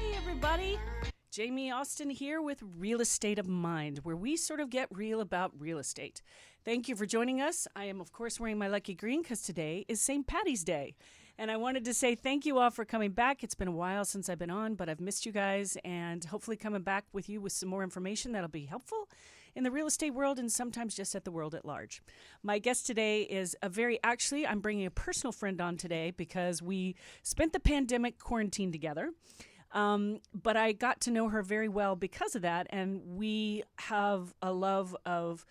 Hi, everybody. Jamie Austin here with Real Estate of Mind, where we sort of get real about real estate. Thank you for joining us. I am, of course, wearing my lucky green because today is St. Patty's Day. And I wanted to say thank you all for coming back. It's been a while since I've been on, but I've missed you guys, and hopefully coming back with you with some more information that'll be helpful in the real estate world and sometimes just at the world at large. My guest today is I'm bringing a personal friend on today because we spent the pandemic quarantined together. But I got to know her very well because of that, and we have a love of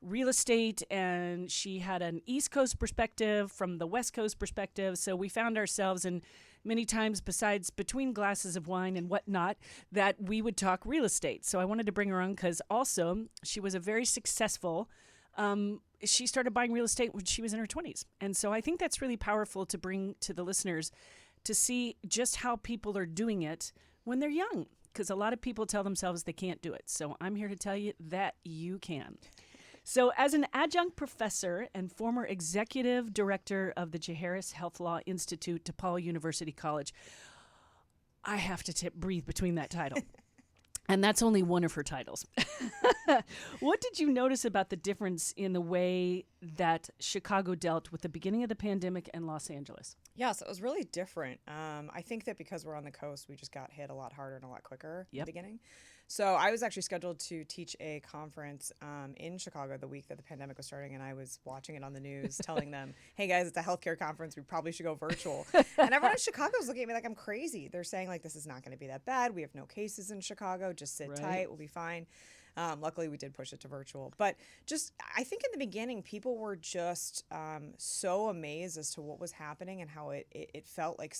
real estate, and she had an East Coast perspective from the West Coast perspective, so we found ourselves, and many times besides between glasses of wine and whatnot, that we would talk real estate. So I wanted to bring her on because also she was a very successful she started buying real estate when she was in her 20s. And so I think that's really powerful to bring to the listeners to see just how people are doing it when they're young, because a lot of people tell themselves they can't do it. So I'm here to tell you that you can. So as an adjunct professor and former executive director of the Jaharis Health Law Institute, DePaul University College, I have to breathe between that title. And that's only one of her titles. What did you notice about the difference in the way that Chicago dealt with the beginning of the pandemic and Los Angeles? Yeah, so it was really different. I think that because we're on the coast, we just got hit a lot harder and a lot quicker in the beginning. So I was actually scheduled to teach a conference in Chicago the week that the pandemic was starting, and I was watching it on the news, telling them, hey guys, it's a healthcare conference. We probably should go virtual. And everyone in Chicago was looking at me like I'm crazy. They're saying like, this is not going to be that bad. We have no cases in Chicago. Just sit tight. We'll be fine. Luckily, we did push it to virtual. But just, I think in the beginning, people were just so amazed as to what was happening and how it felt like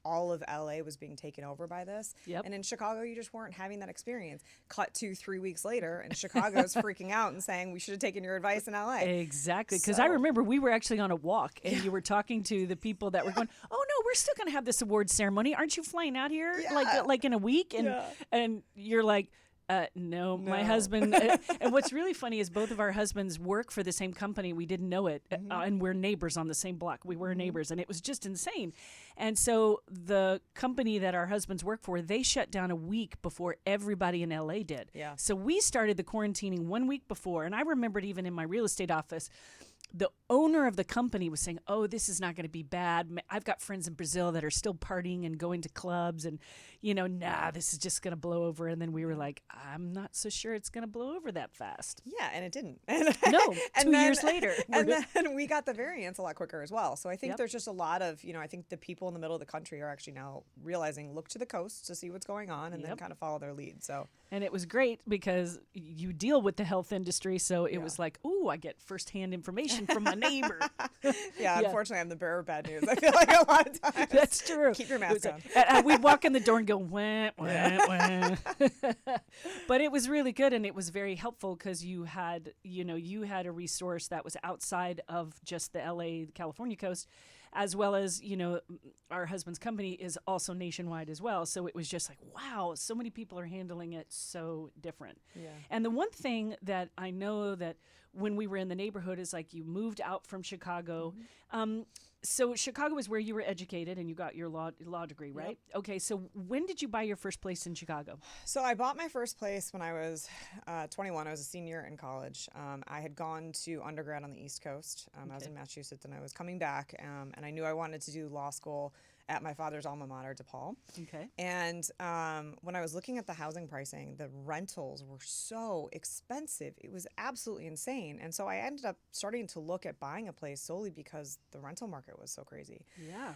all of LA was being taken over by this. Yep. And in Chicago, you just weren't having that experience. Cut to 3 weeks later, and Chicago's freaking out and saying, we should have taken your advice in LA. Exactly. Because I remember we were actually on a walk, and you were talking to the people that were going, oh, no, we're still going to have this awards ceremony. Aren't you flying out here like in a week? And you're like, no, my husband, and what's really funny is both of our husbands work for the same company. We didn't know it, and we're neighbors on the same block. We were neighbors, and it was just insane. And so the company that our husbands work for, they shut down a week before everybody in LA did. Yeah. So we started the quarantining 1 week before, and I remembered even in my real estate office, the owner of the company was saying, oh, this is not going to be bad. I've got friends in Brazil that are still partying and going to clubs and, this is just going to blow over. And then we were like, I'm not so sure it's going to blow over that fast. Yeah, and it didn't. No, 2 years later. And then we got the variants a lot quicker as well. So I think there's just a lot of, I think the people in the middle of the country are actually now realizing, look to the coast to see what's going on and then kind of follow their lead. So. And it was great because you deal with the health industry. So it was like, ooh, I get firsthand information from my neighbor. Unfortunately, I'm the bearer of bad news. I feel like a lot of times. That's true. Keep your mask on. And we'd walk in the door and go, wah, wah, wah. But it was really good, and it was very helpful because you had a resource that was outside of just the LA, California coast, as well as, our husband's company is also nationwide as well. So it was just like, wow, so many people are handling it so different. Yeah. And the one thing that I know that when we were in the neighborhood is like you moved out from Chicago. So Chicago is where you were educated and you got your law degree, right? Yep. Okay, so when did you buy your first place in Chicago? So I bought my first place when I was 21. I was a senior in college. I had gone to undergrad on the East Coast. I was in Massachusetts, and I was coming back, and I knew I wanted to do law school at my father's alma mater, DePaul. Okay. And when I was looking at the housing pricing, the rentals were so expensive. It was absolutely insane. And so I ended up starting to look at buying a place solely because the rental market was so crazy. Yeah.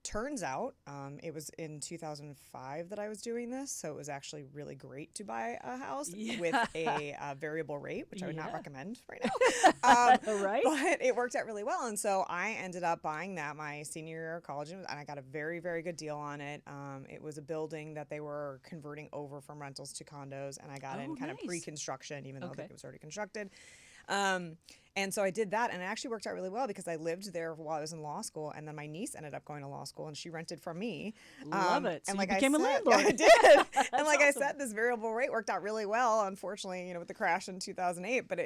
Turns out it was in 2005 that I was doing this. So it was actually really great to buy a house with a variable rate, which I would not recommend right now. Right. But it worked out really well. And so I ended up buying that my senior year of college, and I got a very, very good deal on it. It was a building that they were converting over from rentals to condos, and I got in kind of pre-construction, even though I think it was already constructed. And so I did that, and it actually worked out really well because I lived there while I was in law school, and then my niece ended up going to law school, and she rented from me. Love it. So and you like became I a said, landlord. I did. And like awesome. I said, this variable rate worked out really well. Unfortunately, with the crash in 2008, but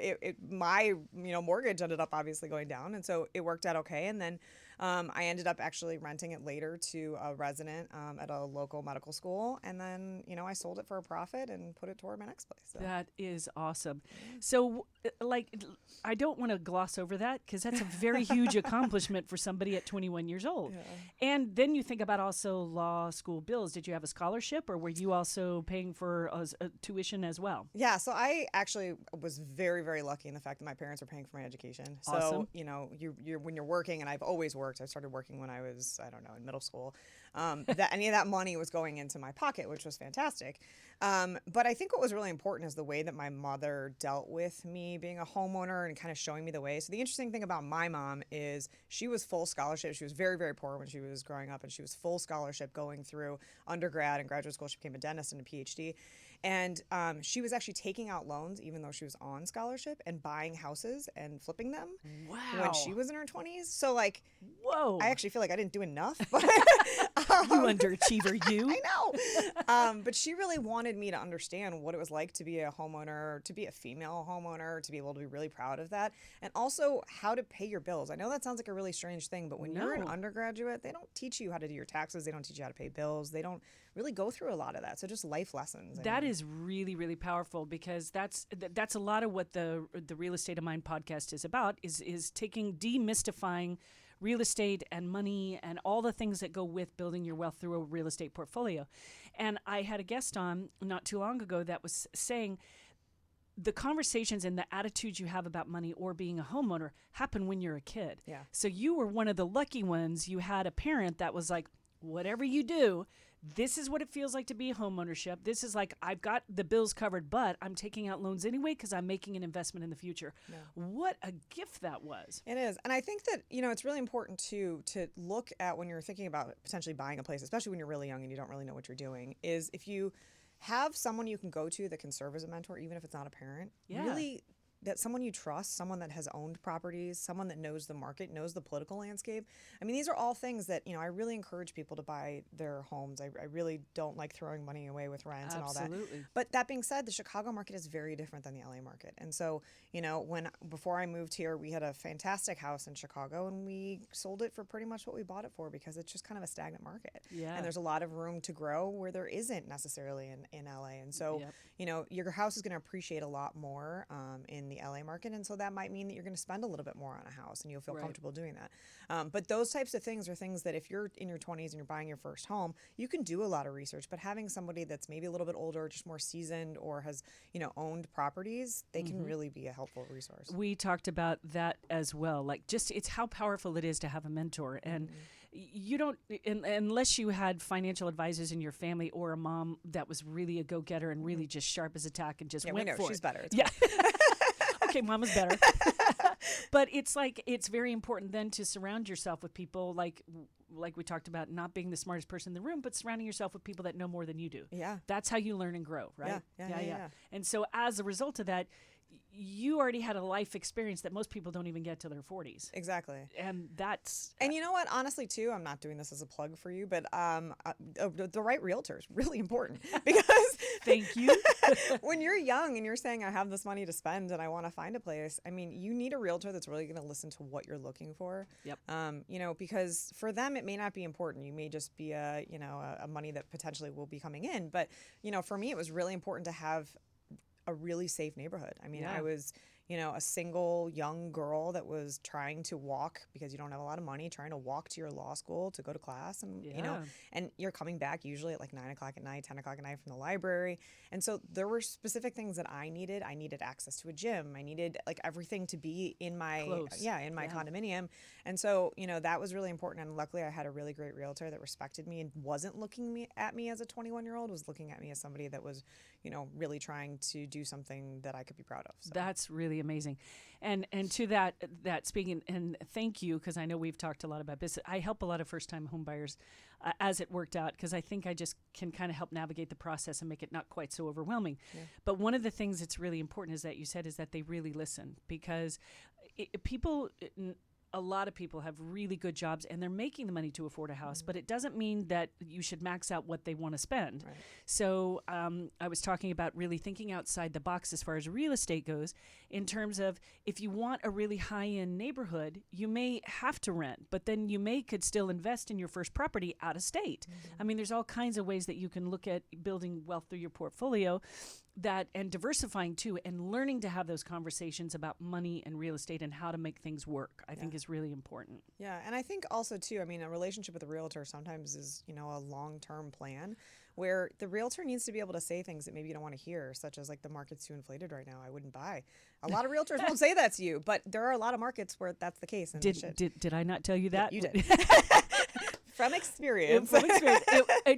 my mortgage ended up obviously going down, and so it worked out okay. And then I ended up actually renting it later to a resident at a local medical school, and then I sold it for a profit and put it toward my next place. So. That is awesome. So, I don't want to gloss over that because that's a very huge accomplishment for somebody at 21 years old. Yeah. And then you think about also law school bills. Did you have a scholarship, or were you also paying for a tuition as well? Yeah, so I actually was very, very lucky in the fact that my parents were paying for my education. Awesome. So, you're when you're working, and I've always worked. I started working when I was, I don't know, in middle school. That any of that money was going into my pocket, which was fantastic. But I think what was really important is the way that my mother dealt with me being a homeowner and kind of showing me the way. So the interesting thing about my mom is she was full scholarship. She was very, very poor when she was growing up, and she was full scholarship going through undergrad and graduate school. She became a dentist and a PhD. And she was actually taking out loans even though she was on scholarship and buying houses and flipping them when she was in her 20s. So whoa, I actually feel like I didn't do enough. But, you underachiever, you. I know. But she really wanted me to understand what it was like to be a homeowner, to be a female homeowner, to be able to be really proud of that, and also how to pay your bills. I know that sounds like a really strange thing, but when you're an undergraduate, they don't teach you how to do your taxes. They don't teach you how to pay bills. They don't really go through a lot of that. So just life lessons. That is really, really powerful because that's a lot of what the Real Estate of Mind podcast is about, is demystifying real estate and money and all the things that go with building your wealth through a real estate portfolio. And I had a guest on not too long ago that was saying the conversations and the attitudes you have about money or being a homeowner happen when you're a kid. Yeah. So you were one of the lucky ones. You had a parent that was like, whatever you do, this is what it feels like to be homeownership. This is like, I've got the bills covered, but I'm taking out loans anyway because I'm making an investment in the future. Yeah. What a gift that was. It is. And I think that, it's really important too to look at when you're thinking about potentially buying a place, especially when you're really young and you don't really know what you're doing, is if you have someone you can go to that can serve as a mentor, even if it's not a parent, really that someone you trust, someone that has owned properties, someone that knows the market, knows the political landscape. I mean, these are all things that, I really encourage people to buy their homes. I really don't like throwing money away with rent and all that. Absolutely. But that being said, the Chicago market is very different than the LA market. And so, before I moved here, we had a fantastic house in Chicago, and we sold it for pretty much what we bought it for because it's just kind of a stagnant market. Yeah. And there's a lot of room to grow where there isn't necessarily in LA. And so, your house is going to appreciate a lot more in the LA market, and so that might mean that you're going to spend a little bit more on a house, and you'll feel comfortable doing that. But those types of things are things that if you're in your 20s and you're buying your first home, you can do a lot of research. But having somebody that's maybe a little bit older, just more seasoned, or has owned properties, they can really be a helpful resource. We talked about that as well. Like, just it's how powerful it is to have a mentor, and you don't unless you had financial advisors in your family or a mom that was really a go-getter and really just sharp as a tack and just went we know for she's it. better. It's Okay, mama's better. But it's very important then to surround yourself with people like we talked about, not being the smartest person in the room, but surrounding yourself with people that know more than you do. Yeah. That's how you learn and grow, right? Yeah. And so as a result of that, you already had a life experience that most people don't even get to their 40s. Exactly. And that's... And you know what? Honestly, too, I'm not doing this as a plug for you, but the right realtor is really important because... Thank you. When you're young and you're saying, I have this money to spend and I want to find a place, I mean, you need a realtor that's really going to listen to what you're looking for. Yep. Because for them, it may not be important. You may just be a money that potentially will be coming in. But, for me, it was really important to have a really safe neighborhood. I mean, I was, a single young girl that was trying to walk, because you don't have a lot of money, trying to walk to your law school to go to class. And, and you're coming back usually at like 9 o'clock at night, 10 o'clock at night from the library. And so there were specific things that I needed. I needed access to a gym. I needed like everything to be in my, condominium. And so, that was really important. And luckily I had a really great realtor that respected me and wasn't looking at me as a 21-year-old, was looking at me as somebody that was, really trying to do something that I could be proud of. So. That's really amazing. And to that speaking, and thank you, because I know we've talked a lot about this. I help a lot of first-time home buyers as it worked out, because I think I just can kind of help navigate the process and make it not quite so overwhelming. Yeah. But one of the things that's really important is that you said is that they really listen, because a lot of people have really good jobs and they're making the money to afford a house, but it doesn't mean that you should max out what they want to spend. Right. So I was talking about really thinking outside the box as far as real estate goes, in terms of if you want a really high-end neighborhood, you may have to rent, but then you could still invest in your first property out of state. I mean, there's all kinds of ways that you can look at building wealth through your portfolio, and diversifying too, and learning to have those conversations about money and real estate and how to make things work, I think is really important. Yeah. And I think also too, I mean, a relationship with a realtor sometimes is, a long-term plan where the realtor needs to be able to say things that maybe you don't want to hear, such as like the market's too inflated right now, I wouldn't buy. A lot of realtors won't say that to you, but there are a lot of markets where that's the case. And Did I not tell you that? Yeah, you did. From experience.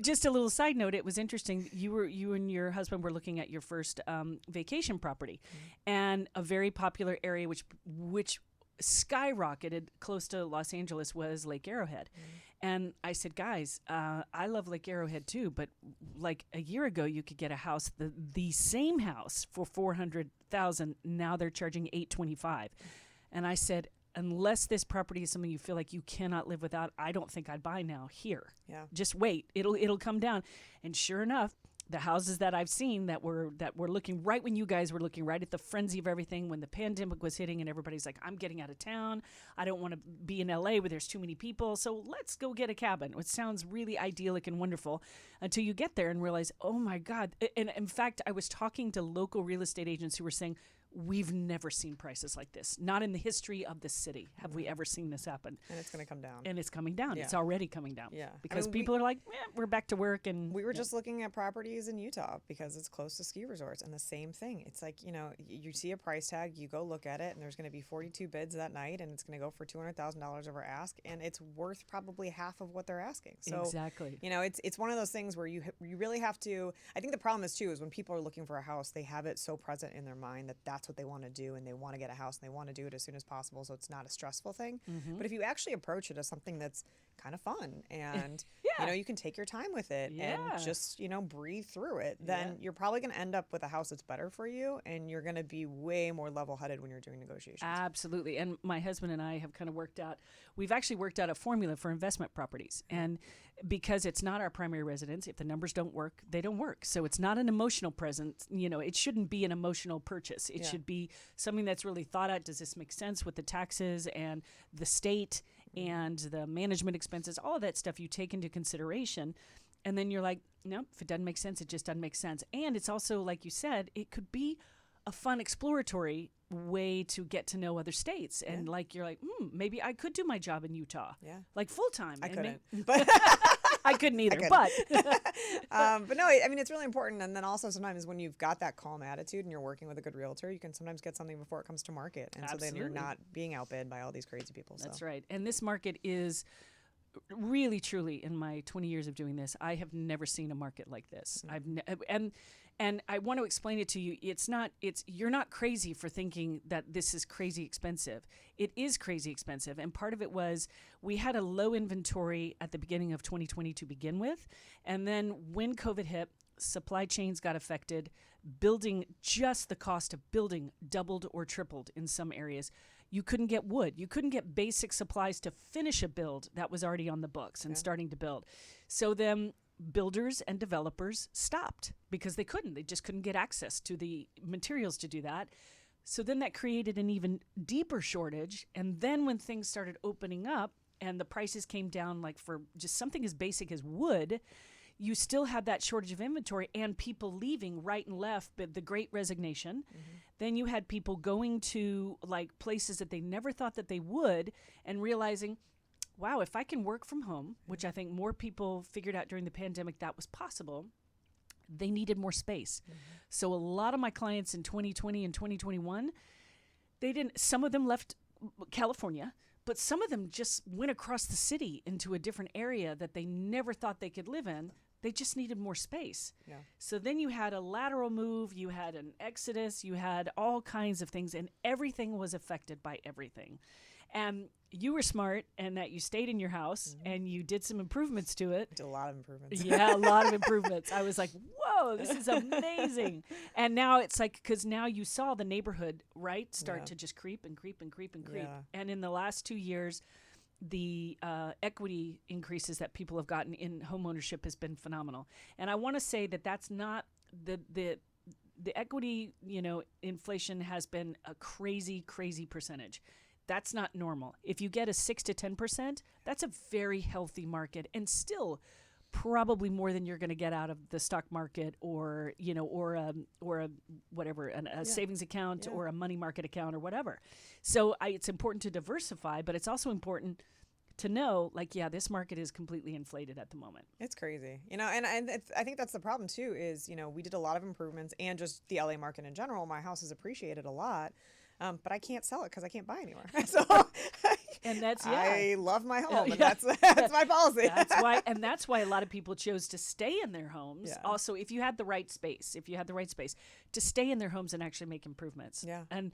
Just a little side note, it was interesting. You and your husband were looking at your first vacation property, and a very popular area which skyrocketed close to Los Angeles was Lake Arrowhead. And I said, guys, I love Lake Arrowhead too, but like a year ago, you could get a house, the same house for $400,000. Now they're charging $825,000. And I said, unless this property is something you feel like you cannot live without, I don't think I'd buy now here. Yeah. Just wait. It'll come down. And sure enough, the houses that I've seen that were looking right when you guys were looking right at the frenzy of everything, when the pandemic was hitting and everybody's like, I'm getting out of town. I don't want to be in LA where there's too many people. So let's go get a cabin, which sounds really idyllic and wonderful until you get there and realize, oh my God. And in fact, I was talking to local real estate agents who were saying, we've never seen prices like this. Not in the history of the city have we ever seen this happen. And it's going to come down. And it's coming down. Yeah. It's already coming down. Yeah. Because people are like, we're back to work. And we were just looking at properties in Utah because it's close to ski resorts. And the same thing. It's like, you see a price tag, you go look at it, and there's going to be 42 bids that night, and it's going to go for $200,000 over ask, and it's worth probably half of what they're asking. So, exactly. It's one of those things where you really have to. I think the problem is too is when people are looking for a house, they have it so present in their mind that that's what they want to do, and they want to get a house and they want to do it as soon as possible, so it's not a stressful thing. But if you actually approach it as something that's kind of fun and you can take your time with it and just breathe through it, then you're probably going to end up with a house that's better for you, and you're going to be way more level-headed when you're doing negotiations. Absolutely. And my husband and I have kind of we've actually worked out a formula for investment properties, and because it's not our primary residence, if the numbers don't work, they don't work. So it's not an emotional presence. It shouldn't be an emotional purchase. It should be something that's really thought out. Does this make sense with the taxes and the state and the management expenses? All of that stuff you take into consideration. And then you're like, nope, if it doesn't make sense, it just doesn't make sense. And it's also, like you said, it could be a fun exploratory way to get to know other states. And like, you're like, maybe I could do my job in Utah. Yeah. Like full time. I couldn't. But I couldn't either. But no, I mean, it's really important. And then also sometimes when you've got that calm attitude and you're working with a good realtor, you can sometimes get something before it comes to market. And so then you're not being outbid by all these crazy people. That's right. And this market is really, truly, in my 20 years of doing this, I have never seen a market like this. And I want to explain it to you. You're not crazy for thinking that this is crazy expensive. It is crazy expensive. And part of it was we had a low inventory at the beginning of 2020 to begin with. And then when COVID hit, supply chains got affected. Just the cost of building doubled or tripled in some areas. You couldn't get wood. You couldn't get basic supplies to finish a build that was already on the books and starting to build. So then builders and developers stopped because they couldn't. They just couldn't get access to the materials to do that. So then that created an even deeper shortage. And then when things started opening up and the prices came down, like for just something as basic as wood, you still had that shortage of inventory and people leaving right and left, but the Great Resignation. Then you had people going to like places that they never thought that they would and realizing, wow, if I can work from home, which I think more people figured out during the pandemic that was possible, they needed more space. So a lot of my clients in 2020 and 2021, some of them left California, but some of them just went across the city into a different area that they never thought they could live in They just needed more space. Yeah. So then you had a lateral move, you had an exodus, you had all kinds of things, and everything was affected by everything. And you were smart and that you stayed in your house and you did some improvements to it. Did a lot of improvements. Yeah, a lot of improvements. I was like, whoa, this is amazing. And now it's like, because now you saw the neighborhood, right, start to just creep and creep and creep and creep. Yeah. And in the last 2 years, the equity increases that people have gotten in home ownership has been phenomenal. And I want to say that that's not the equity, inflation has been a crazy, crazy percentage. That's not normal. If you get a 6 to 10%, that's a very healthy market, and still probably more than you're going to get out of the stock market or a whatever, a savings account or a money market account or whatever. So it's important to diversify, but it's also important to know, this market is completely inflated at the moment. It's crazy, and I think that's the problem too. Is we did a lot of improvements, and just the LA market in general. My house has appreciated a lot. But I can't sell it because I can't buy anywhere. So, and that's I love my home, and that's my policy. That's why a lot of people chose to stay in their homes. Yeah. Also, if you had the right space, to stay in their homes and actually make improvements. Yeah. And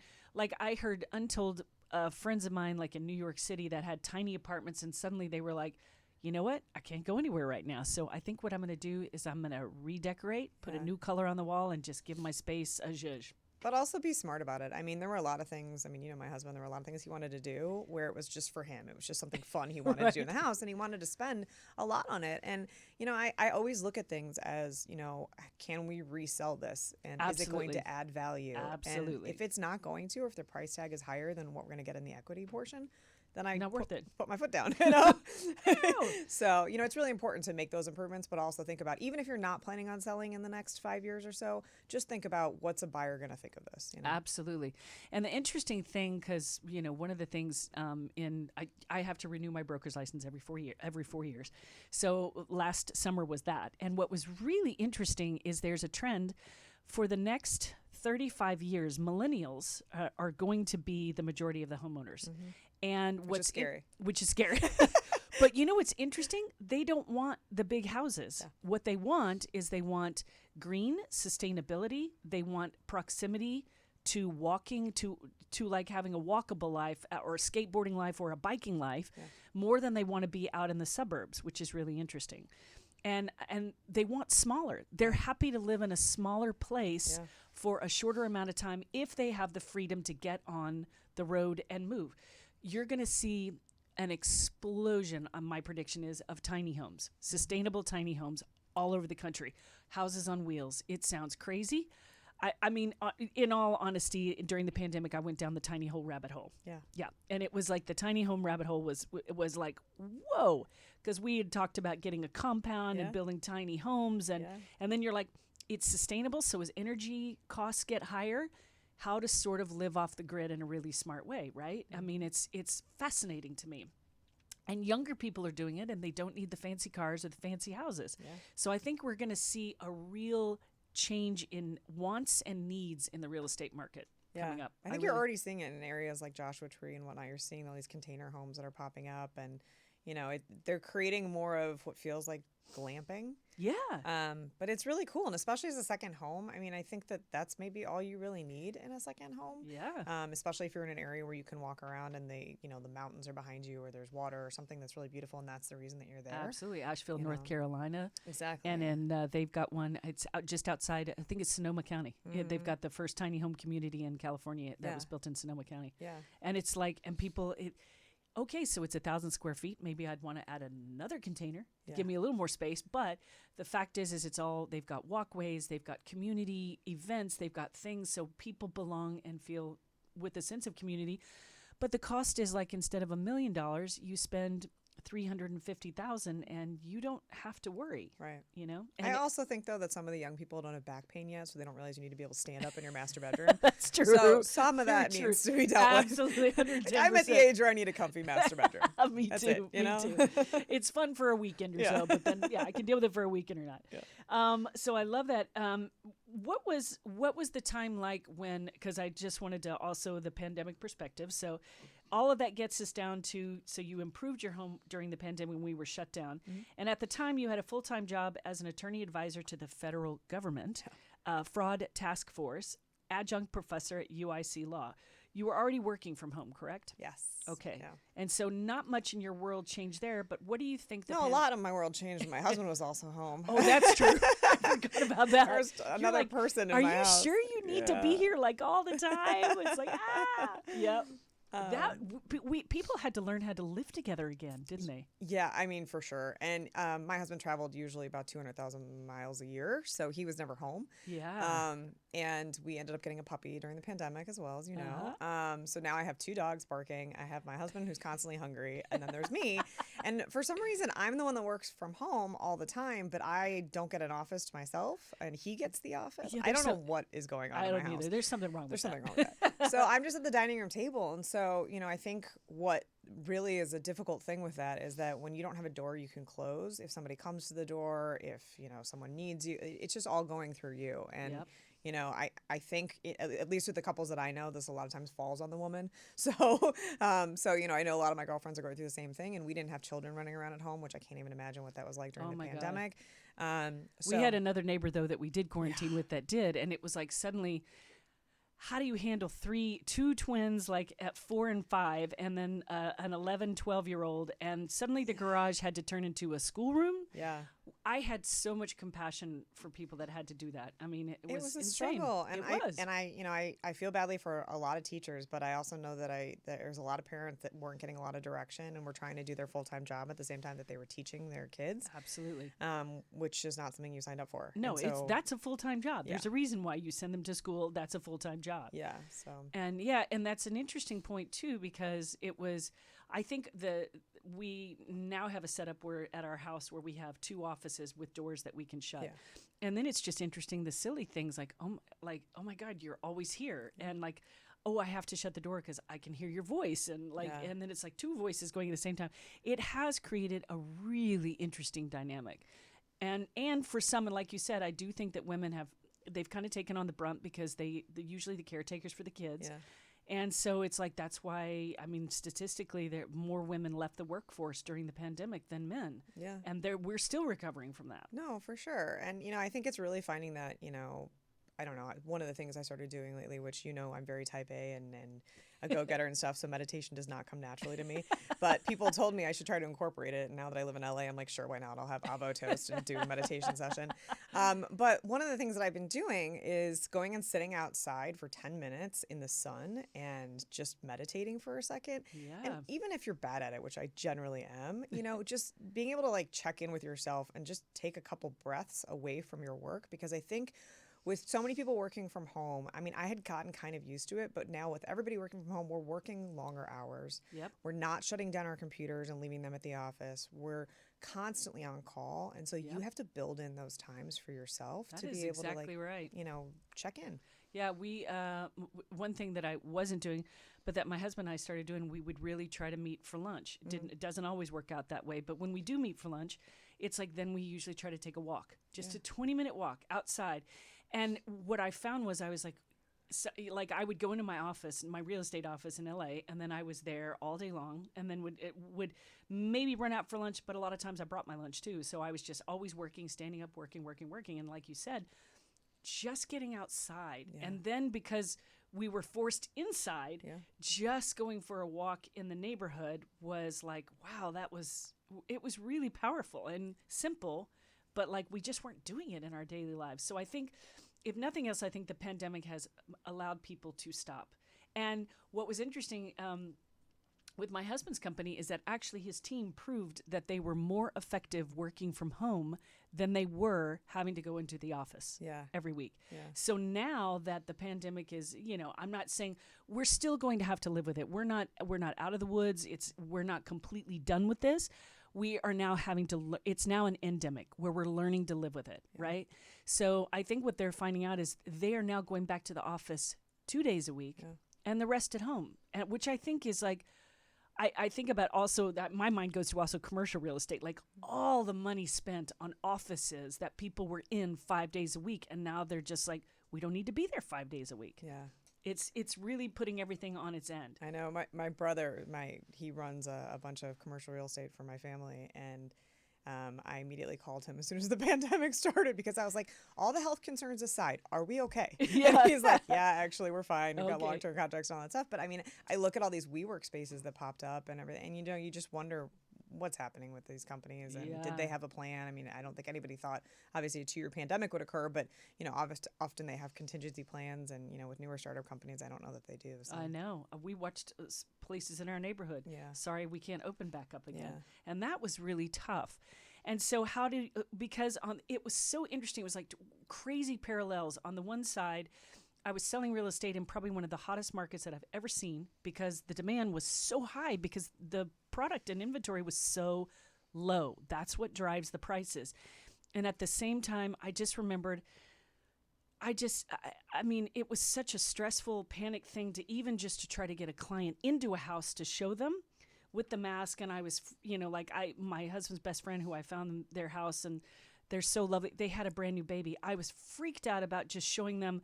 I heard untold friends of mine, in New York City, that had tiny apartments, and suddenly they were like, you know what? I can't go anywhere right now. So I think what I'm going to do is I'm going to redecorate, put a new color on the wall, and just give my space a zhuzh. But also be smart about it. I mean, there were a lot of things. I mean, my husband, there were a lot of things he wanted to do where it was just for him. It was just something fun he wanted to do in the house, and he wanted to spend a lot on it. And, I always look at things as, can we resell this? And Absolutely. Is it going to add value? Absolutely. And if it's not going to, or if the price tag is higher than what we're going to get in the equity portion, then I not worth it. Put my foot down. So, it's really important to make those improvements, but also think about, even if you're not planning on selling in the next 5 years or so, just think about what's a buyer going to think of this. Absolutely. And the interesting thing, because, one of the things I have to renew my broker's license every 4 years. So last summer was that. And what was really interesting is there's a trend for the next 35 years, millennials are going to be the majority of the homeowners. Mm-hmm. And which is scary. But what's interesting? They don't want the big houses. Yeah. What they want is green, sustainability. They want proximity to walking, to having a walkable life or a skateboarding life or a biking life, more than they want to be out in the suburbs, which is really interesting. And they want smaller. They're happy to live in a smaller place for a shorter amount of time if they have the freedom to get on the road and move. You're going to see an explosion, my prediction is, of tiny homes, sustainable tiny homes all over the country, houses on wheels. It sounds crazy. I mean, in all honesty, during the pandemic, I went down the tiny home rabbit hole. Yeah. And it was like the tiny home rabbit hole was like, whoa, because we had talked about getting a compound and building tiny homes. And then you're like, it's sustainable. So as energy costs get higher, how to sort of live off the grid in a really smart way, right? Mm-hmm. I mean, it's fascinating to me. And younger people are doing it, and they don't need the fancy cars or the fancy houses. Yeah. So I think we're going to see a real change in wants and needs in the real estate market coming up. I think you're already seeing it in areas like Joshua Tree and whatnot. You're seeing all these container homes that are popping up, and they're creating more of what feels like glamping. Yeah. But it's really cool, and especially as a second home. I mean, I think that's maybe all you really need in a second home. Yeah. Especially if you're in an area where you can walk around and the mountains are behind you, or there's water or something that's really beautiful, and that's the reason that you're there. Absolutely. Asheville, North Carolina. Exactly. And they've got one. It's just outside. I think it's Sonoma County. Mm-hmm. They've got the first tiny home community in California that was built in Sonoma County. Yeah. And it's like, and people. Okay, so it's 1,000 square feet. Maybe I'd want to add another container, give me a little more space. But the fact is it's all, they've got walkways, they've got community events, they've got things so people belong and feel with a sense of community. But the cost is like, instead of $1 million, you spend $350,000 and you don't have to worry. Right. And I also think, though, that some of the young people don't have back pain yet, so they don't realize you need to be able to stand up in your master bedroom. That's true. So some of that needs to be dealt with. Absolutely, 110%. I'm at the age where I need a comfy master bedroom. Me too. It's fun for a weekend or so, but then I can deal with it for a weekend or not. Yeah. So I love that. What was the time like when? Because I just wanted to also the pandemic perspective. So all of that gets us down to, so you improved your home during the pandemic when we were shut down. And at the time, you had a full-time job as an attorney advisor to the federal government, fraud task force, adjunct professor at UIC Law. You were already working from home, correct? Yes. Okay. Yeah. And so not much in your world changed there, but what do you think? A lot of my world changed when my husband was also home. Oh, that's true. I forgot about that. There's another person in Are my you house. sure you need to be here like all the time? It's like, Yep. People had to learn how to live together again, didn't they? Yeah, I mean, for sure. And my husband traveled usually about 200,000 miles a year, so he was never home. Yeah. And we ended up getting a puppy during the pandemic as well, as you know. So now I have 2 dogs barking. I have my husband who's constantly hungry, and then there's me. And for some reason, I'm the one that works from home all the time, but I don't get an office to myself, and he gets the office. Yeah, I don't know what is going on in my house. I don't either. There's something wrong with that. There's something wrong with that. So I'm just at the dining room table, and so, I think what really is a difficult thing with that is that when you don't have a door you can close, if somebody comes to the door, if someone needs you, it's just all going through you. And I think at least with the couples that I know, this a lot of times falls on the woman. So I know a lot of my girlfriends are going through the same thing, and we didn't have children running around at home, which I can't even imagine what that was like during the pandemic. We had another neighbor though that we did quarantine with that did, and it was like suddenly, how do you handle 2 twins like at 4 and 5, and then an 11, 12-year-old, and suddenly the garage had to turn into a schoolroom? Yeah. I had so much compassion for people that had to do that. I mean, it was a insane. struggle, and I I feel badly for a lot of teachers, but I also know that there's a lot of parents that weren't getting a lot of direction and were trying to do their full-time job at the same time that they were teaching their kids. Absolutely. Which is not something you signed up for. No, that's a full-time job. There's a reason why you send them to school. That's a full-time job. Yeah. So. And that's an interesting point too, because it was, I think we now have a setup where at our house where we have 2 offices with doors that we can shut. Yeah. And then it's just interesting, the silly things like, oh my God, you're always here. And like, oh, I have to shut the door because I can hear your voice. And and then it's like 2 voices going at the same time. It has created a really interesting dynamic. And for some, and like you said, I do think that women they've kind of taken on the brunt because they're usually the caretakers for the kids. Yeah. And so it's like, that's why, I mean, statistically, more women left the workforce during the pandemic than men. Yeah. And we're still recovering from that. No, for sure. And, I think it's really finding that, I don't know, one of the things I started doing lately, which, I'm very type A and a go-getter and stuff, so meditation does not come naturally to me. But people told me I should try to incorporate it. And now that I live in LA, I'm like, sure, why not? I'll have avo toast and do a meditation session. But one of the things that I've been doing is going and sitting outside for 10 minutes in the sun and just meditating for a second. Yeah. And even if you're bad at it, which I generally am, just being able to like check in with yourself and just take a couple breaths away from your work, because I think with so many people working from home, I mean, I had gotten kind of used to it, but now with everybody working from home, we're working longer hours. Yep. We're not shutting down our computers and leaving them at the office. We're constantly on call. And so you have to build in those times for yourself to be able to right. Check in. Yeah, we one thing that I wasn't doing, but that my husband and I started doing, we would really try to meet for lunch. It doesn't always work out that way, but when we do meet for lunch, it's like then we usually try to take a walk, just a 20-minute walk outside. And what I found was I was like I would go into my office, my real estate office in LA, and then I was there all day long, and then would maybe run out for lunch, but a lot of times I brought my lunch too. So I was just always working, standing up, working. And like you said, just getting outside. Yeah. And then because we were forced inside, just going for a walk in the neighborhood was like, wow, it was really powerful and simple, but like we just weren't doing it in our daily lives. So I think, if nothing else, I think the pandemic has allowed people to stop. And what was interesting with my husband's company is that actually his team proved that they were more effective working from home than they were having to go into the office every week. Yeah. So now that the pandemic is, I'm not saying we're still going to have to live with it. We're not out of the woods. We're not completely done with this. We are now having to, it's now an endemic where we're learning to live with it, right? So I think what they're finding out is they are now going back to the office 2 days a week and the rest at home, which I think is like, I think about also that my mind goes to also commercial real estate, like all the money spent on offices that people were in 5 days a week. And now they're just like, we don't need to be there 5 days a week. Yeah. It's really putting everything on its end. I know my brother, he runs a bunch of commercial real estate for my family, and I immediately called him as soon as the pandemic started because I was like, all the health concerns aside, are we okay? Yeah. And he's like, yeah, actually, we're fine. We've got Okay. long-term contracts and all that stuff. But I mean, I look at all these WeWork spaces that popped up and everything, and you just wonder what's happening with these companies and did they have a plan? I mean, I don't think anybody thought obviously a 2-year pandemic would occur, but often they have contingency plans, and with newer startup companies, I don't know that they do. So. I know. We watched places in our neighborhood. Yeah. Sorry, we can't open back up again. Yeah. And that was really tough. And so because it was so interesting. It was like crazy parallels. On the one side, I was selling real estate in probably one of the hottest markets that I've ever seen because the demand was so high because the product and inventory was so low. That's what drives the prices. And at the same time, I just remembered, I mean, it was such a stressful panic thing to even just to try to get a client into a house to show them with the mask. And I was, my husband's best friend who I found their house, and they're so lovely. They had a brand new baby. I was freaked out about just showing them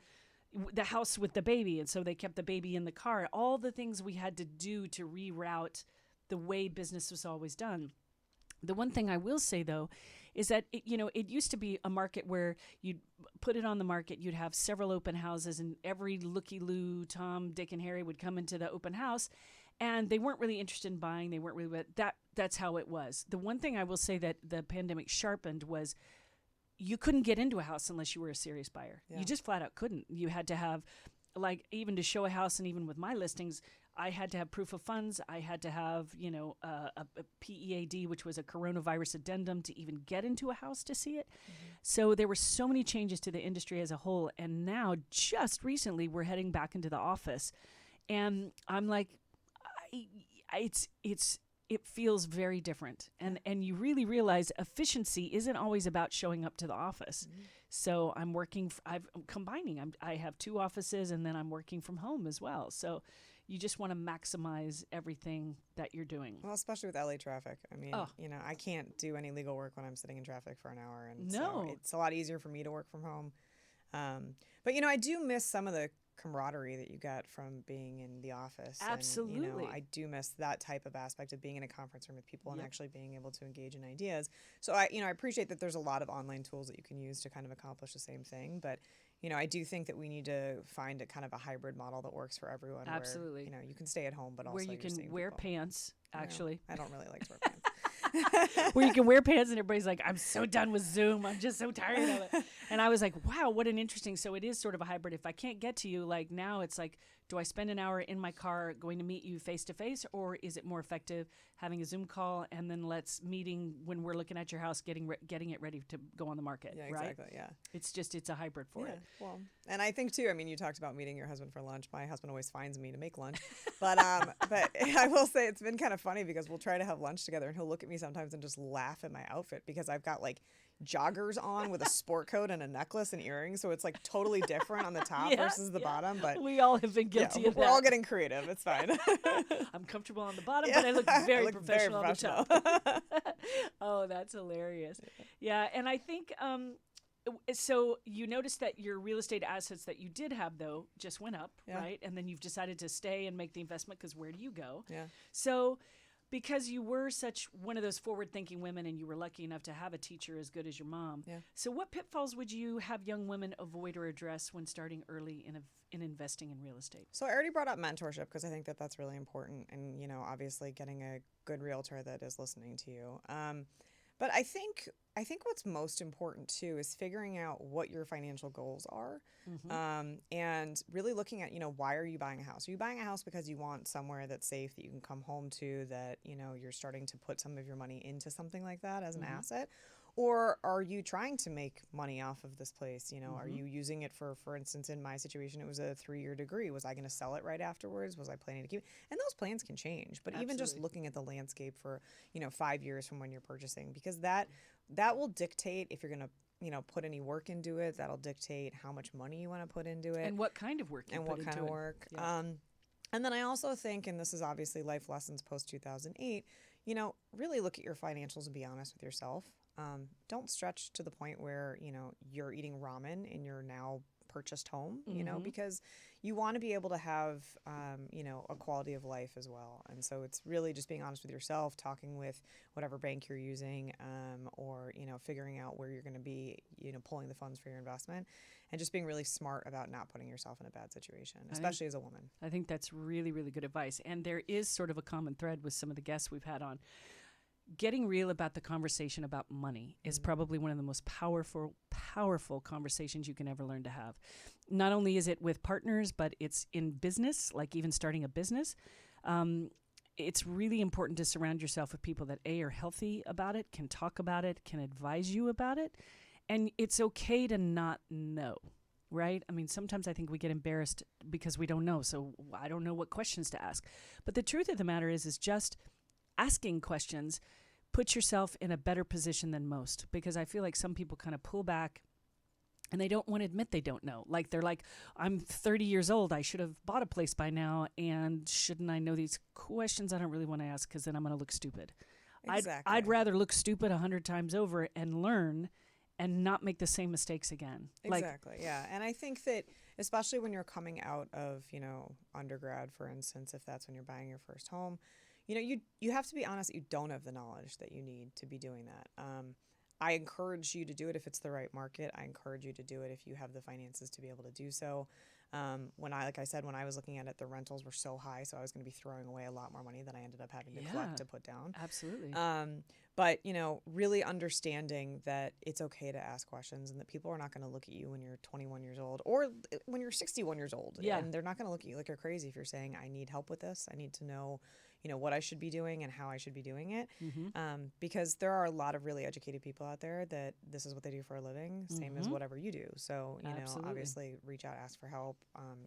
the house with the baby. And so they kept the baby in the car. All the things we had to do to reroute the way business was always done. The one thing I will say, though, is that, it used to be a market where you'd put it on the market, you'd have several open houses, and every looky-loo, Tom, Dick, and Harry would come into the open house, and they weren't really interested in buying. They weren't really, that's how it was. The one thing I will say that the pandemic sharpened was you couldn't get into a house unless you were a serious buyer. Yeah. You just flat out couldn't. You had to have, even to show a house, and even with my listings, I had to have proof of funds. I had to have, a PEAD, which was a coronavirus addendum, to even get into a house to see it. Mm-hmm. So there were so many changes to the industry as a whole. And now, just recently, we're heading back into the office. And I'm like, it feels very different. And you really realize efficiency isn't always about showing up to the office. Mm-hmm. So I'm combining. I have 2 offices, and then I'm working from home as well. So you just want to maximize everything that you're doing. Well, especially with LA traffic. I mean, I can't do any legal work when I'm sitting in traffic for an hour. And so it's a lot easier for me to work from home. But, I do miss some of the camaraderie that you got from being in the office. Absolutely. And, I do miss that type of aspect of being in a conference room with people and actually being able to engage in ideas. So I appreciate that there's a lot of online tools that you can use to kind of accomplish the same thing. But, I do think that we need to find a kind of a hybrid model that works for everyone. Absolutely. Where, you can stay at home, but also where you can wear pants, actually. I don't really like to wear pants. Where you can wear pants and everybody's like, I'm so done with Zoom. I'm just so tired of it. And I was like, wow, what an interesting. So it is sort of a hybrid. If I can't get to you, like now it's like, do I spend an hour in my car going to meet you face to face, or is it more effective having a Zoom call and then let's meeting when we're looking at your house, getting it ready to go on the market? Yeah, right? Exactly. Yeah. It's a hybrid for it. Well, and I think too, I mean, you talked about meeting your husband for lunch. My husband always finds me to make lunch, but I will say it's been kind of funny because we'll try to have lunch together and he'll look at me sometimes and just laugh at my outfit because I've got like joggers on with a sport coat and a necklace and earrings, so it's like totally different on the top versus the bottom. But we all have been guilty of that. We're all getting creative. It's fine. I'm comfortable on the bottom, but I look very professional on the top. Oh, that's hilarious. Yeah, and I think so you noticed that your real estate assets that you did have, though, just went up, right? And then you've decided to stay and make the investment because where do you go? Yeah. So because you were such one of those forward-thinking women and you were lucky enough to have a teacher as good as your mom. Yeah. So what pitfalls would you have young women avoid or address when starting early in investing in real estate? So I already brought up mentorship because I think that that's really important, and obviously getting a good realtor that is listening to you. But I think what's most important too is figuring out what your financial goals are, and really looking at why are you buying a house? Are you buying a house because you want somewhere that's safe that you can come home to, that you're starting to put some of your money into something like that as an asset? Or are you trying to make money off of this place? Are you using it for instance, in my situation, it was a 3-year degree. Was I going to sell it right afterwards? Was I planning to keep it? And those plans can change. But even just looking at the landscape for, 5 years from when you're purchasing, because that will dictate if you're going to, put any work into it. That'll dictate how much money you want to put into it. And what kind of work you put into it. And what kind of work. Yeah. And then I also think, and this is obviously life lessons post-2008, really look at your financials and be honest with yourself. Don't stretch to the point where, you're eating ramen in your now purchased home, you know, because you want to be able to have, you know, a quality of life as well. And so it's really just being honest with yourself, talking with whatever bank you're using, or, you know, figuring out where you're going to be, you know, pulling the funds for your investment, and just being really smart about not putting yourself in a bad situation, especially as a woman. I think that's really, really good advice. And there is sort of a common thread with some of the guests we've had on. Getting real about the conversation about money is probably one of the most powerful conversations you can ever learn to have. Not only is it with partners, but it's in business, like even starting a business. It's really important to surround yourself with people that are healthy about it, can talk about it, can advise you about it. And it's okay to not know, right? I mean, sometimes I think we get embarrassed because we don't know. So I don't know what questions to ask. But the truth of the matter is just asking questions puts yourself in a better position than most, because I feel like some people kind of pull back and they don't want to admit they don't know. Like they're like, I'm 30 years old. I should have bought a place by now. And shouldn't I know these questions? I don't really want to ask because then I'm going to look stupid. Exactly. I'd rather look stupid 100 times over and learn and not make the same mistakes again. Exactly. Yeah. And I think that especially when you're coming out of, you know, undergrad, for instance, if that's when you're buying your first home, you know, you have to be honest, you don't have the knowledge that you need to be doing that. I encourage you to do it if it's the right market. I encourage you to do it if you have the finances to be able to do so. Like I said, when I was looking at it, the rentals were so high, so I was going to be throwing away a lot more money than I ended up having to collect to put down. Absolutely. But, you know, really understanding that it's okay to ask questions and that people are not going to look at you when you're 21 years old or when you're 61 years old. Yeah. And they're not going to look at you like you're crazy if you're saying, I need help with this. I need to know, you know, what I should be doing and how I should be doing it. Because there are a lot of really educated people out there that this is what they do for a living, same as whatever you do. So, you know, obviously reach out, ask for help,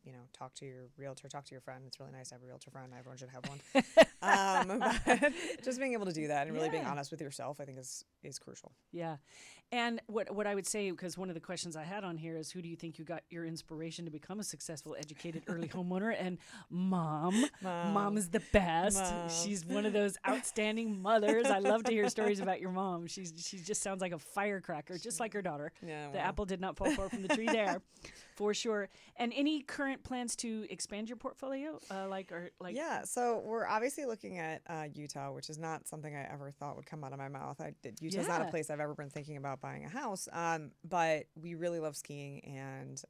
you know, talk to your realtor, talk to your friend. It's really nice to have a realtor friend. Everyone should have one. But just being able to do that and really being honest with yourself, I think is crucial. Yeah. And what I would say, because one of the questions I had on here is, who do you think you got your inspiration to become a successful, educated early homeowner? And Mom is the best. She's one of those outstanding mothers. I love to hear stories about your mom. She just sounds like a firecracker, just like her daughter. Yeah, the apple did not fall far from the tree there, for sure. And any current plans to expand your portfolio? Yeah, so we're obviously looking at Utah, which is not something I ever thought would come out of my mouth. Utah's not a place I've ever been thinking about buying a house. But we really love skiing, and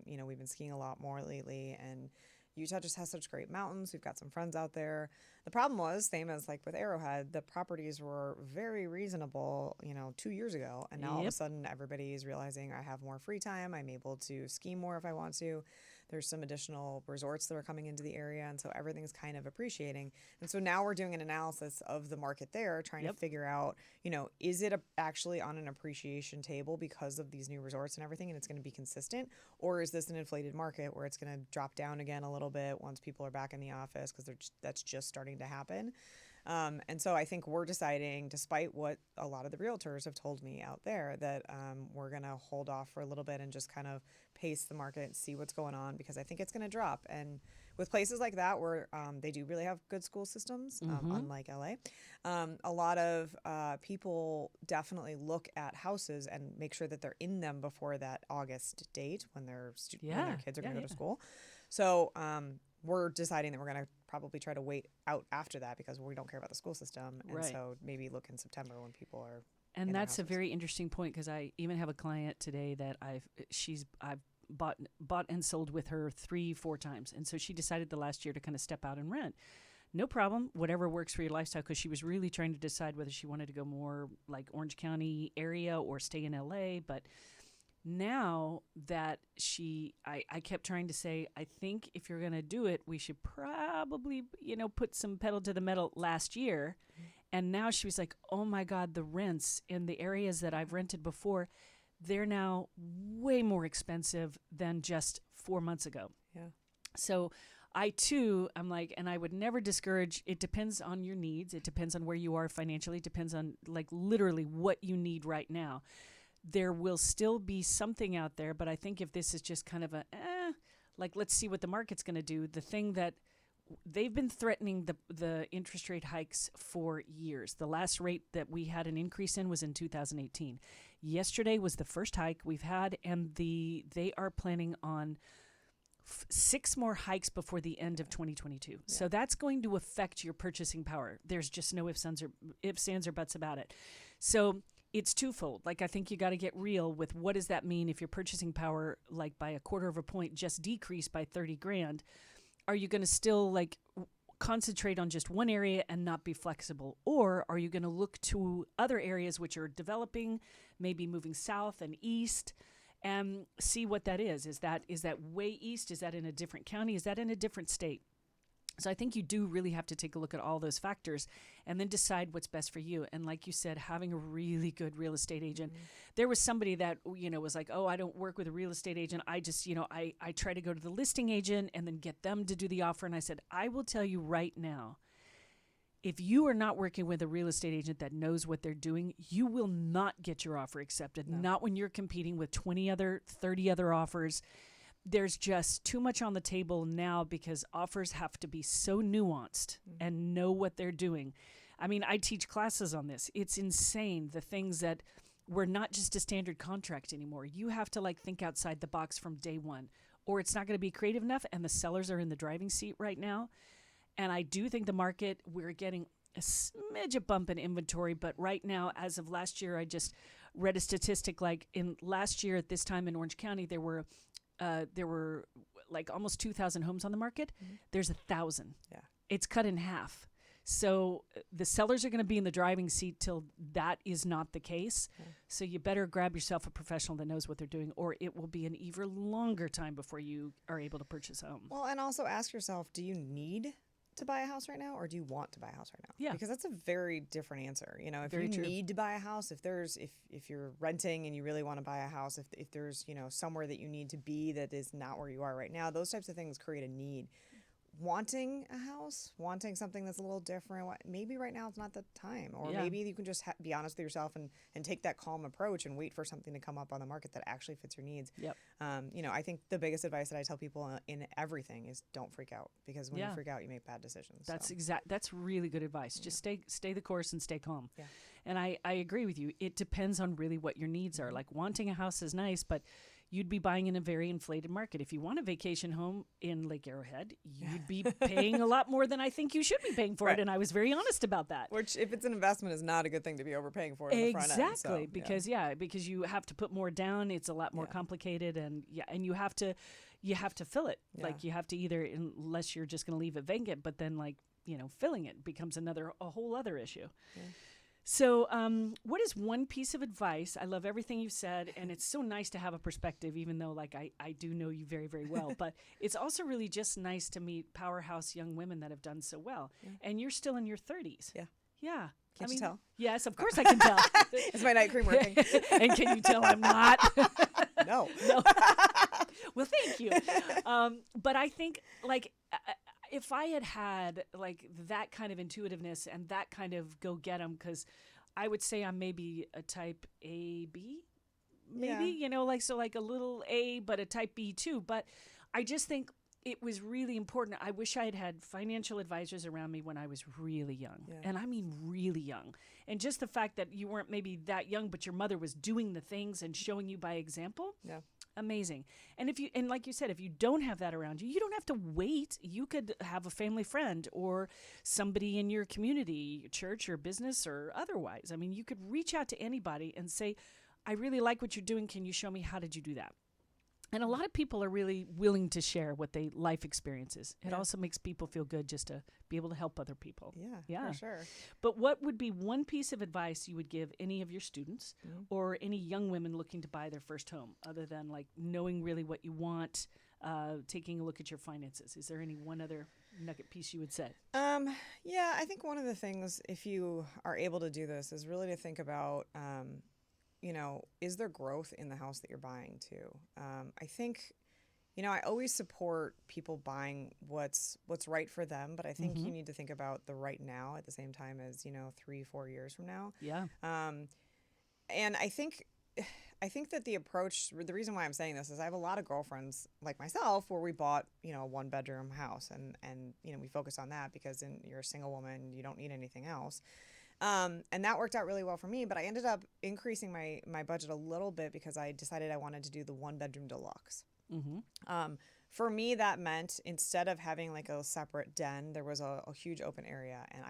you know, we've been skiing a lot more lately, and Utah just has such great mountains. We've got some friends out there. The problem was, same as like with Arrowhead, the properties were very reasonable, you know, 2 years ago. And now all of a sudden everybody is realizing I have more free time. I'm able to ski more if I want to. There's some additional resorts that are coming into the area. And so everything's kind of appreciating. And so now we're doing an analysis of the market there, trying to figure out, you know, is it actually on an appreciation table because of these new resorts and everything, and it's going to be consistent? Or is this an inflated market where it's going to drop down again a little bit once people are back in the office, because that's just starting to happen? And so I think we're deciding, despite what a lot of the realtors have told me out there, that we're going to hold off for a little bit and just kind of pace the market and see what's going on, because I think it's going to drop. And with places like that where they do really have good school systems, unlike LA, a lot of people definitely look at houses and make sure that they're in them before that August date when their kids are going to go to school. So we're deciding that we're going to probably try to wait out after that, because we don't care about the school system. And so maybe look in September when people are And that's a very interesting point, because I even have a client today that I've bought and sold with her 3-4 times. And so she decided the last year to kind of step out and rent. No problem, whatever works for your lifestyle, because she was really trying to decide whether she wanted to go more like Orange County area or stay in LA. But now that I kept trying to say, I think if you're going to do it, we should probably, you know, put some pedal to the metal last year. And now she was like, oh my God, the rents in the areas that I've rented before, they're now way more expensive than just 4 months ago. Yeah. So I'm like, and I would never discourage, it depends on your needs. It depends on where you are financially. It depends on like literally what you need right now. There will still be something out there, but I think if this is just kind of like, let's see what the market's going to do, the thing that they've been threatening the interest rate hikes for years. The last rate that we had an increase in was in 2018. Yesterday was the first hike we've had, and they are planning on 6 more hikes before the end of 2022. Yeah. So that's going to affect your purchasing power. There's just no ifs, ands, or buts about it. So it's twofold. Like, I think you got to get real with what does that mean if your purchasing power, like by a quarter of a point, just decreased by 30 grand. Are you going to still like concentrate on just one area and not be flexible? Or are you going to look to other areas which are developing, maybe moving south and east, and see what that is? Is that way east? Is that in a different county? Is that in a different state? So I think you do really have to take a look at all those factors and then decide what's best for you. And like you said, having a really good real estate agent. There was somebody that, was like, oh, I don't work with a real estate agent. I just, I try to go to the listing agent and then get them to do the offer. And I said, I will tell you right now, if you are not working with a real estate agent that knows what they're doing, you will not get your offer accepted. No. Not when you're competing with 30 other offers. There's just too much on the table now because offers have to be so nuanced and know what they're doing. I mean, I teach classes on this. It's insane, the things that were not just a standard contract anymore. You have to think outside the box from day one, or it's not going to be creative enough, and the sellers are in the driving seat right now. And I do think the market, we're getting a smidge of bump in inventory, but right now, as of last year, I just read a statistic like in last year at this time in Orange County, there were like almost 2,000 homes on the market. There's 1,000. Yeah. It's cut in half. So the sellers are going to be in the driving seat till that is not the case. Yeah. So you better grab yourself a professional that knows what they're doing, or it will be an even longer time before you are able to purchase a home. Well, and also ask yourself, do you need to buy a house right now, or do you want to buy a house right now? Yeah. Because that's a very different answer. If very you true. need to buy a house, if you're renting and you really want to buy a house, if there's, somewhere that you need to be that is not where you are right now, those types of things create a need. Wanting a house, wanting something that's a little different, maybe right now it's not the time. Or maybe you can just be honest with yourself and take that calm approach and wait for something to come up on the market that actually fits your needs. Yep. I think the biggest advice that I tell people in everything is don't freak out, because when you freak out, you make bad decisions. That's really good advice. Just stay the course and stay calm. Yeah. And I agree with you. It depends on really what your needs are. Like, wanting a house is nice, but you'd be buying in a very inflated market. If you want a vacation home in Lake Arrowhead, you'd be paying a lot more than I think you should be paying for it. And I was very honest about that. Which, if it's an investment, is not a good thing to be overpaying for in the front end. Exactly, because you have to put more down. It's a lot more complicated, and you have to fill it. Yeah. Like, you have to either, unless you're just going to leave it vacant, but then filling it becomes a whole other issue. Yeah. So what is one piece of advice? I love everything you've said, and it's so nice to have a perspective, even though I do know you very, very well. But it's also really just nice to meet powerhouse young women that have done so well. Yeah. And you're still in your 30s. Yeah. Yeah. Can't you tell? Yes, of course I can tell. Is my night cream working? And can you tell I'm not? No. Well, thank you. But I think, if I had that kind of intuitiveness and that kind of go get 'em, because I would say I'm maybe a type A, B, maybe, a little A, but a type B too. But I just think it was really important. I wish I had had financial advisors around me when I was really young. Yeah. And I mean really young. And just the fact that you weren't maybe that young, but your mother was doing the things and showing you by example. Yeah. Amazing. And like you said, if you don't have that around you, you don't have to wait. You could have a family friend or somebody in your community, your church or business or otherwise. I mean, you could reach out to anybody and say, I really like what you're doing. Can you show me, how did you do that? And a lot of people are really willing to share what they life experiences. It also makes people feel good just to be able to help other people. Yeah, for sure. But what would be one piece of advice you would give any of your students or any young women looking to buy their first home, other than knowing really what you want, taking a look at your finances? Is there any one other nugget piece you would say? Yeah, I think one of the things, if you are able to do this, is really to think about is there growth in the house that you're buying too? I think, I always support people buying what's right for them, but I think you need to think about the right now at the same time as, 3-4 years from now. Yeah. And I think I think that the reason why I'm saying this is I have a lot of girlfriends like myself where we bought, a 1-bedroom house and we focus on that because you're a single woman, you don't need anything else. And that worked out really well for me, but I ended up increasing my budget a little bit because I decided I wanted to do the 1-bedroom deluxe. For me, that meant instead of having like a separate den, there was a huge open area, and I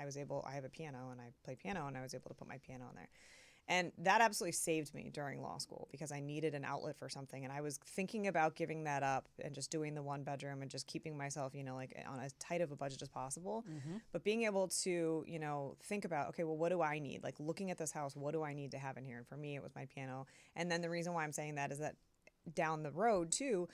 have a piano and I play piano, and I was able to put my piano in there. And that absolutely saved me during law school because I needed an outlet for something. And I was thinking about giving that up and just doing the 1-bedroom and just keeping myself, like on as tight of a budget as possible. But being able to, think about, okay, well, what do I need? Like looking at this house, what do I need to have in here? And for me, it was my piano. And then the reason why I'm saying that is that down the road too,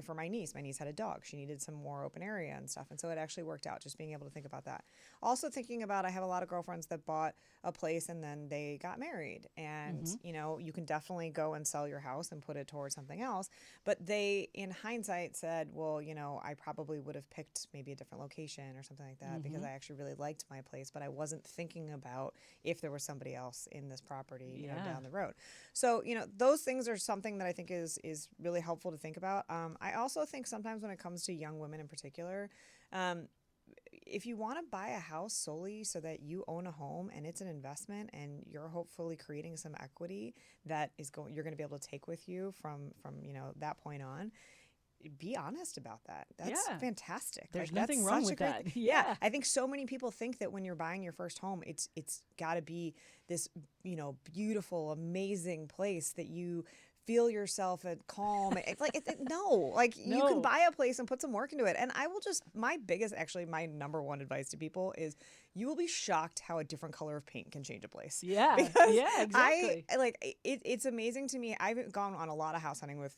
for my niece had a dog. She needed some more open area and stuff. And so it actually worked out, just being able to think about that. Also thinking about, I have a lot of girlfriends that bought a place and then they got married, and you can definitely go and sell your house and put it towards something else. But they, in hindsight, said, well, I probably would have picked maybe a different location or something like that because I actually really liked my place, but I wasn't thinking about if there was somebody else in this property, down the road. So, those things are something that I think is really helpful to think about. I also think sometimes when it comes to young women in particular, if you want to buy a house solely so that you own a home and it's an investment and you're hopefully creating some equity that you're going to be able to take with you from that point on, be honest about that. That's fantastic. There's nothing wrong with that. Yeah. I think so many people think that when you're buying your first home, it's got to be this, beautiful, amazing place that you feel yourself at calm. No, you can buy a place and put some work into it. And I will my number one advice to people is you will be shocked how a different color of paint can change a place. Yeah. Because exactly. It's amazing to me. I've gone on a lot of house hunting with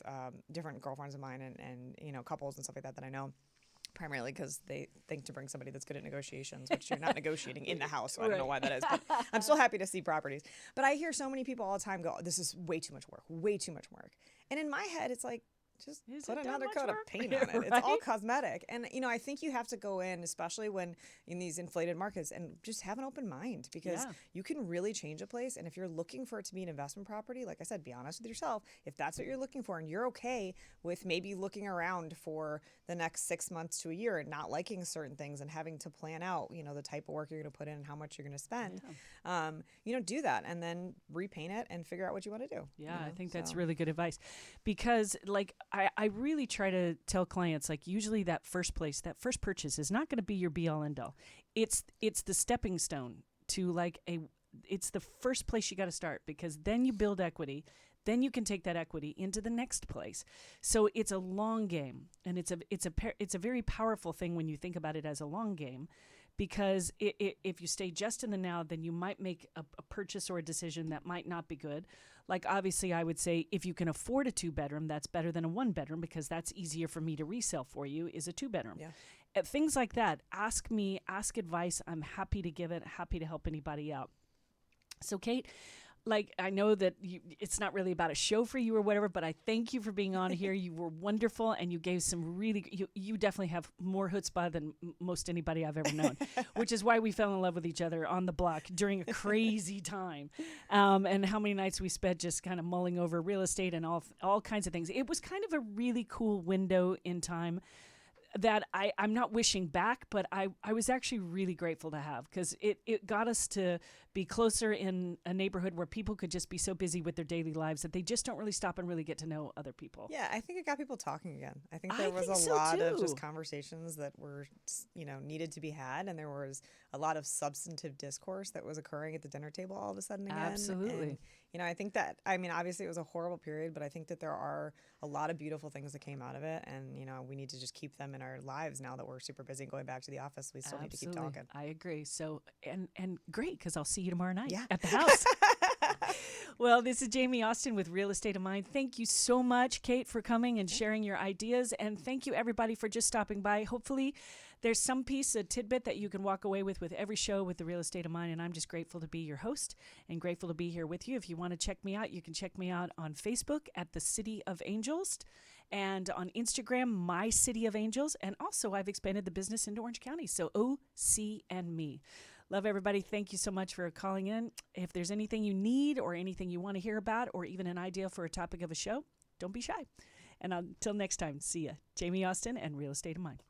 different girlfriends of mine and couples and stuff like that I know. Primarily because they think to bring somebody that's good at negotiations, which you're not negotiating in the house, so I don't know why that is. But I'm still happy to see properties. But I hear so many people all the time go, this is way too much work. And in my head, it's like, just put another coat of paint on it. Right? It's all cosmetic. And, I think you have to go in, especially when in these inflated markets, and just have an open mind because you can really change a place. And if you're looking for it to be an investment property, like I said, be honest with yourself. If that's what you're looking for and you're okay with maybe looking around for the next 6 months to a year and not liking certain things and having to plan out, the type of work you're going to put in and how much you're going to spend, do that and then repaint it and figure out what you want to do. Yeah, I think that's really good advice because I really try to tell clients, usually that first purchase is not going to be your be all end all. It's the stepping stone to it's the first place you got to start because then you build equity. Then you can take that equity into the next place. So it's a long game, and it's a very powerful thing when you think about it as a long game, because if you stay just in the now, then you might make a purchase or a decision that might not be good. Like obviously, I would say if you can afford a 2-bedroom, that's better than a 1-bedroom because that's easier for me to resell for you is a 2-bedroom. Yeah. Things like that. Ask advice. I'm happy to give it. Happy to help anybody out. So Kate, I know that it's not really about a show for you or whatever, but I thank you for being on here. You were wonderful, and you gave some you definitely have more chutzpah than most anybody I've ever known, which is why we fell in love with each other on the block during a crazy time. And how many nights we spent just kind of mulling over real estate and all kinds of things. It was kind of a really cool window in time that I'm not wishing back, but I was actually really grateful to have because it got us to be closer in a neighborhood where people could just be so busy with their daily lives that they just don't really stop and really get to know other people. Yeah, I think it got people talking again. I think there was a lot of just conversations that were, needed to be had, and there was a lot of substantive discourse that was occurring at the dinner table all of a sudden again. Absolutely. And, I think that, obviously it was a horrible period, but I think that there are a lot of beautiful things that came out of it, and, we need to just keep them in our lives now that we're super busy going back to the office. We still need to keep talking. I agree. So, and great, because I'll see you tomorrow night at the house. Well, this is Jamie Austin with Real Estate of Mind. Thank you so much, Kate, for coming and sharing your ideas. And thank you, everybody, for just stopping by. Hopefully, there's some piece, a tidbit that you can walk away with every show with the Real Estate of Mind. And I'm just grateful to be your host and grateful to be here with you. If you want to check me out, you can check me out on Facebook at The City of Angels and on Instagram, My City of Angels. And also, I've expanded the business into Orange County. So OC and me. Love everybody. Thank you so much for calling in. If there's anything you need or anything you want to hear about or even an idea for a topic of a show, don't be shy. And until next time, see ya. Jamie Austin and Real Estate of Mind.